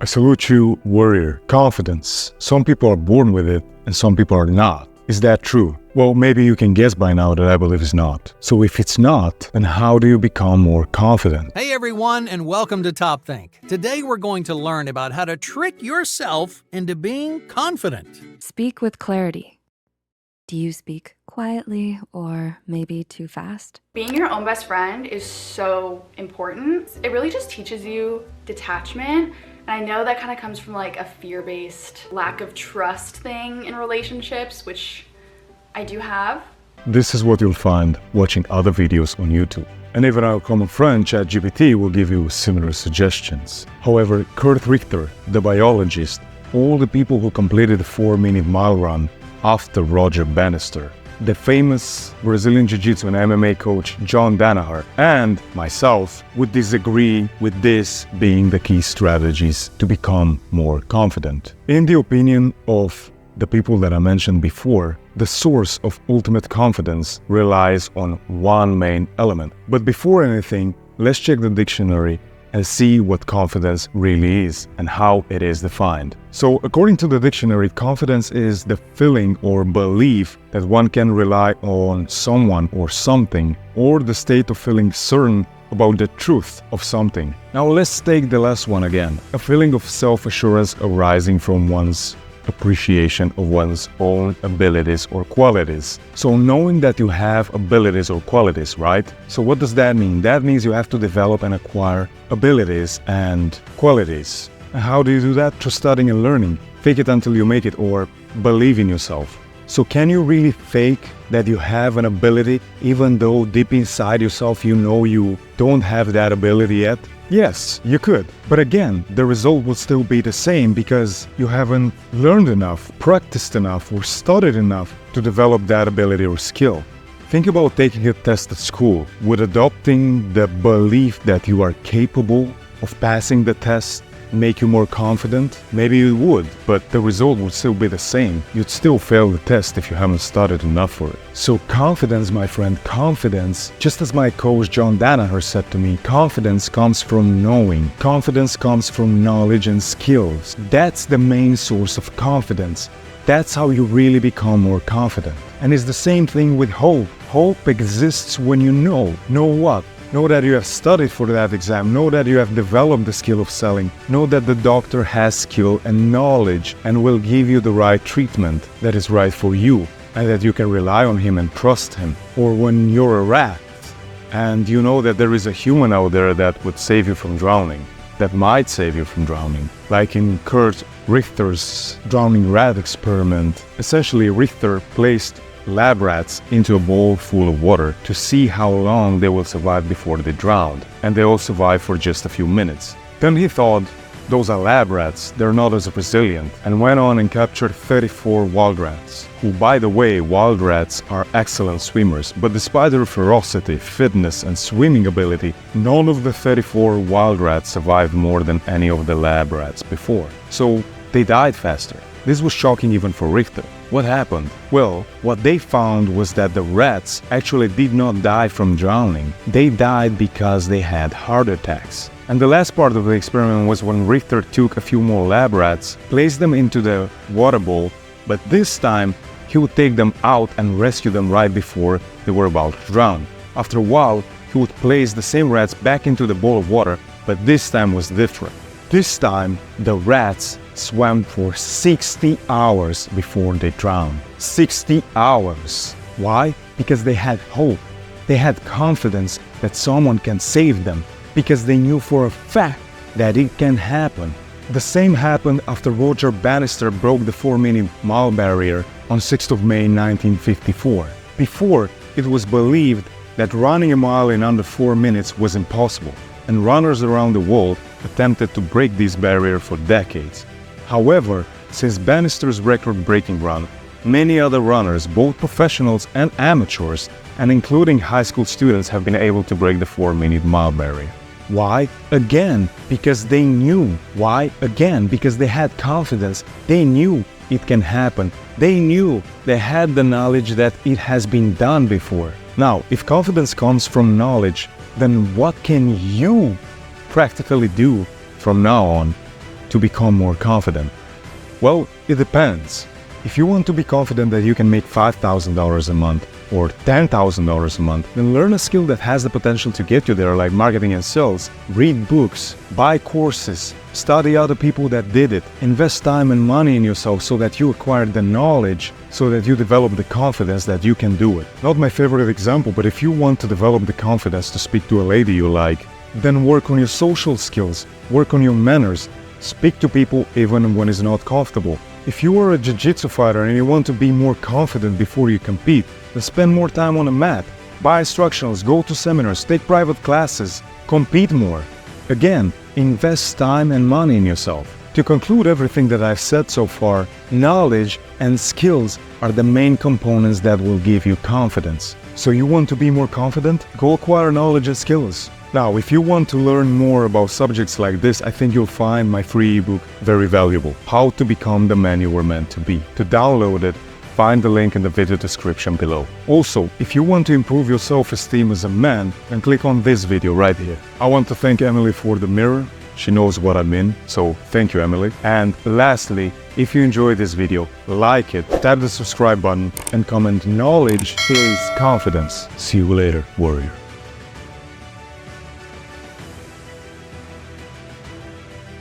I salute you, warrior. Confidence. Some people are born with it and some people are not. Is that true? Well, maybe you can guess by now that I believe it's not. So if it's not, then how do you become more confident? Hey everyone, and welcome to Top Think. Today we're going to learn about how to trick yourself into being confident. Speak with clarity. Do you speak quietly or maybe too fast? Being your own best friend is so important. It really just teaches you detachment. And I know that kind of comes from like a fear-based lack of trust thing in relationships, which I do have. This is what you'll find watching other videos on YouTube. And even our common friend ChatGPT will give you similar suggestions. However, 𝘃𝗶𝗱𝗲𝗲, the biologist, all the people who completed the 4-minute mile run after 𝘃𝗶𝗱𝗲𝗲, the famous Brazilian Jiu-Jitsu and MMA coach John Danaher, and myself would disagree with this being the key strategies to become more confident. In the opinion of the people that I mentioned before, the source of ultimate confidence relies on one main element. But before anything, let's check the dictionary and see what confidence really is and how it is defined. So according to the dictionary, confidence is the feeling or belief that one can rely on someone or something, or the state of feeling certain about the truth of something. Now let's take the last one again. A feeling of self-assurance arising from one's appreciation of one's own abilities or qualities. So knowing that you have abilities or qualities, right? So what does that mean? That means you have to develop and acquire abilities and qualities. And how do you do that? Through studying and learning. Fake it until you make it, or believe in yourself. So can you really fake that you have an ability even though deep inside yourself you know you don't have that ability yet? Yes, you could. But again, the result will still be the same because you haven't learned enough, practiced enough, or studied enough to develop that ability or skill. Think about taking a test at school. Would adopting the belief that you are capable of passing the test make you more confident? Maybe you would, but the result would still be the same. You'd still fail the test if you haven't studied enough for it. So confidence, my friend, confidence, just as my coach John Danaher said to me, confidence comes from knowing. Confidence comes from knowledge and skills. That's the main source of confidence. That's how you really become more confident. And it's the same thing with hope. Hope exists when you know. Know what? Know that you have studied for that exam, know that you have developed the skill of selling, know that the doctor has skill and knowledge and will give you the right treatment that is right for you, and that you can rely on him and trust him. Or when you're a rat and you know that there is a human out there that would save you from drowning, that might save you from drowning. Like in 𝘃𝗶𝗱𝗲𝗲's drowning rat experiment, essentially Richter placed lab rats into a bowl full of water to see how long they will survive before they drowned, and they all survived for just a few minutes. Then he thought, those are lab rats, they're not as resilient, and went on and captured 34 wild rats, who, by the way, wild rats are excellent swimmers, but despite their ferocity, fitness and swimming ability, none of the 34 wild rats survived more than any of the lab rats before. So they died faster. This was shocking even for Richter. What happened? Well, what they found was that the rats actually did not die from drowning. They died because they had heart attacks. And the last part of the experiment was when Richter took a few more lab rats, placed them into the water bowl, but this time he would take them out and rescue them right before they were about to drown. After a while, he would place the same rats back into the bowl of water, but this time was different. This time, the rats swam for 60 hours before they drowned. 60 hours. Why? Because they had hope. They had confidence that someone can save them, because they knew for a fact that it can happen. The same happened after 𝘃𝗶𝗱𝗲𝗲 broke the 4-minute mile barrier on 6th of May 1954. Before, it was believed that running a mile in under 4 minutes was impossible, and runners around the world attempted to break this barrier for decades. However, since Bannister's record-breaking run, many other runners, both professionals and amateurs, and including high school students, have been able to break the 4-minute mile barrier. Why? Again, because they knew. Why? Again, because they had confidence. They knew it can happen. They knew. They had the knowledge that it has been done before. Now, if confidence comes from knowledge, then what can you practically do from now on to become more confident? Well, it depends. If you want to be confident that you can make $5,000 a month or $10,000 a month, then learn a skill that has the potential to get you there, like marketing and sales. Read books, buy courses, study other people that did it, invest time and money in yourself so that you acquire the knowledge, so that you develop the confidence that you can do it. Not my favorite example, but if you want to develop the confidence to speak to a lady you like, then work on your social skills, work on your manners, speak to people even when it's not comfortable. If you are a jiu-jitsu fighter and you want to be more confident before you compete, then spend more time on a mat, buy instructionals, go to seminars, take private classes, compete more. Again, invest time and money in yourself. To conclude everything that I've said so far, knowledge and skills are the main components that will give you confidence. So you want to be more confident? Go acquire knowledge and skills. Now, if you want to learn more about subjects like this, I think you'll find my free ebook very valuable, How to Become the Man You Were Meant to Be. To download it, find the link in the video description below. Also, if you want to improve your self-esteem as a man, then click on this video right here. I want to thank Emily for the mirror. She knows what I mean, so thank you, Emily. And lastly, if you enjoyed this video, like it, tap the subscribe button, and comment knowledge is confidence. See you later, warrior.